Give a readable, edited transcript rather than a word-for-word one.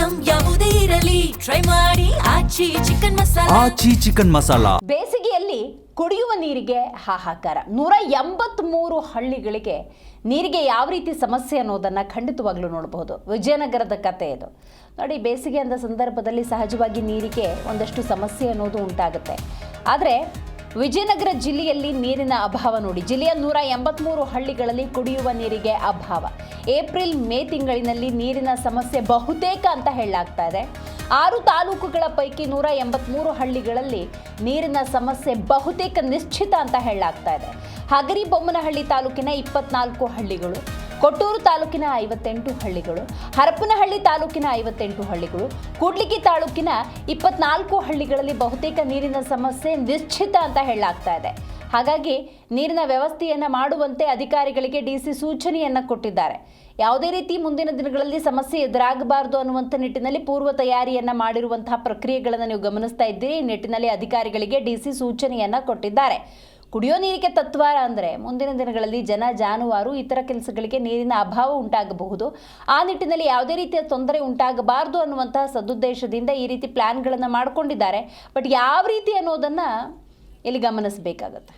Item ಯಾವುದೇ ಇರಲಿ try ಮಾಡಿ ಆಚಿ ಚಿಕನ್ ಮಸಾಲಾ. ಬೇಸಿಗೆಯಲ್ಲಿ ಕುಡಿಯುವ ನೀರಿಗೆ ಹಾಹಾಕಾರ. 183 ಹಳ್ಳಿಗಳಿಗೆ ನೀರಿಗೆ ಯಾವ ರೀತಿ ಸಮಸ್ಯೆ ಅನ್ನೋದನ್ನು ಖಂಡಿತವಾಗ್ಲೂ ನೋಡಬಹುದು. ವಿಜಯನಗರದ ಕತೆ ಇದು ನೋಡಿ. ಬೇಸಿಗೆ ಅಂದ ಸಂದರ್ಭದಲ್ಲಿ ಸಹಜವಾಗಿ ನೀರಿಗೆ ಒಂದಷ್ಟು ಸಮಸ್ಯೆ ಅನ್ನೋದು ಉಂಟಾಗುತ್ತೆ. ಆದರೆ ವಿಜಯನಗರ ಜಿಲ್ಲೆಯಲ್ಲಿ ನೀರಿನ ಅಭಾವ ನೋಡಿ. ಜಿಲ್ಲೆಯ 183 ಹಳ್ಳಿಗಳಲ್ಲಿ ಕುಡಿಯುವ ನೀರಿಗೆ ಅಭಾವ. ಏಪ್ರಿಲ್ ಮೇ ತಿಂಗಳಿನಲ್ಲಿ ನೀರಿನ ಸಮಸ್ಯೆ ಬಹುತೇಕ ಅಂತ ಹೇಳಲಾಗ್ತಾ ಇದೆ. 6 ತಾಲೂಕುಗಳ ಪೈಕಿ 183 ಹಳ್ಳಿಗಳಲ್ಲಿ ನೀರಿನ ಸಮಸ್ಯೆ ಬಹುತೇಕ ನಿಶ್ಚಿತ ಅಂತ ಹೇಳಲಾಗ್ತಾ ಇದೆ. ಹಗರಿಬೊಮ್ಮನಹಳ್ಳಿ ತಾಲೂಕಿನ 24 ಹಳ್ಳಿಗಳು, ಕೊಟ್ಟೂರು ತಾಲೂಕಿನ 58 ಹಳ್ಳಿಗಳು, ಹರಪನಹಳ್ಳಿ ತಾಲೂಕಿನ 58 ಹಳ್ಳಿಗಳು, ಕೂಡ್ಲಿಗಿ ತಾಲೂಕಿನ 24 ಹಳ್ಳಿಗಳಲ್ಲಿ ಬಹುತೇಕ ನೀರಿನ ಸಮಸ್ಯೆ ನಿಶ್ಚಿತ ಅಂತ ಹೇಳಲಾಗ್ತಾ ಇದೆ. ಹಾಗಾಗಿ ನೀರಿನ ವ್ಯವಸ್ಥೆಯನ್ನು ಮಾಡುವಂತೆ ಅಧಿಕಾರಿಗಳಿಗೆ ಡಿಸಿ ಸೂಚನೆಯನ್ನು ಕೊಟ್ಟಿದ್ದಾರೆ. ಯಾವುದೇ ರೀತಿ ಮುಂದಿನ ದಿನಗಳಲ್ಲಿ ಸಮಸ್ಯೆ ಎದುರಾಗಬಾರದು ಅನ್ನುವಂಥ ನಿಟ್ಟಿನಲ್ಲಿ ಪೂರ್ವ ತಯಾರಿಯನ್ನು ಮಾಡಿರುವಂತಹ ಪ್ರಕ್ರಿಯೆಗಳನ್ನು ನೀವು ಗಮನಿಸ್ತಾ ಇದ್ದೀರಿ. ಈ ನಿಟ್ಟಿನಲ್ಲಿ ಅಧಿಕಾರಿಗಳಿಗೆ ಡಿಸಿ ಸೂಚನೆಯನ್ನು ಕೊಟ್ಟಿದ್ದಾರೆ. ಕುಡಿಯೋ ನೀರಿಗೆ ತತ್ವಾರ ಅಂದರೆ ಮುಂದಿನ ದಿನಗಳಲ್ಲಿ ಜನ ಜಾನುವಾರು ಇತರ ಕೆಲಸಗಳಿಗೆ ನೀರಿನ ಅಭಾವ ಉಂಟಾಗಬಹುದು. ಆ ನಿಟ್ಟಿನಲ್ಲಿ ಯಾವುದೇ ರೀತಿಯ ತೊಂದರೆ ಉಂಟಾಗಬಾರದು ಅನ್ನುವಂತಹ ಸದುದ್ದೇಶದಿಂದ ಈ ರೀತಿ ಪ್ಲಾನ್ಗಳನ್ನು ಮಾಡಿಕೊಂಡಿದ್ದಾರೆ. ಬಟ್ ಯಾವ ರೀತಿ ಅನ್ನೋದನ್ನು ಇಲ್ಲಿ ಗಮನಿಸಬೇಕಾಗತ್ತೆ.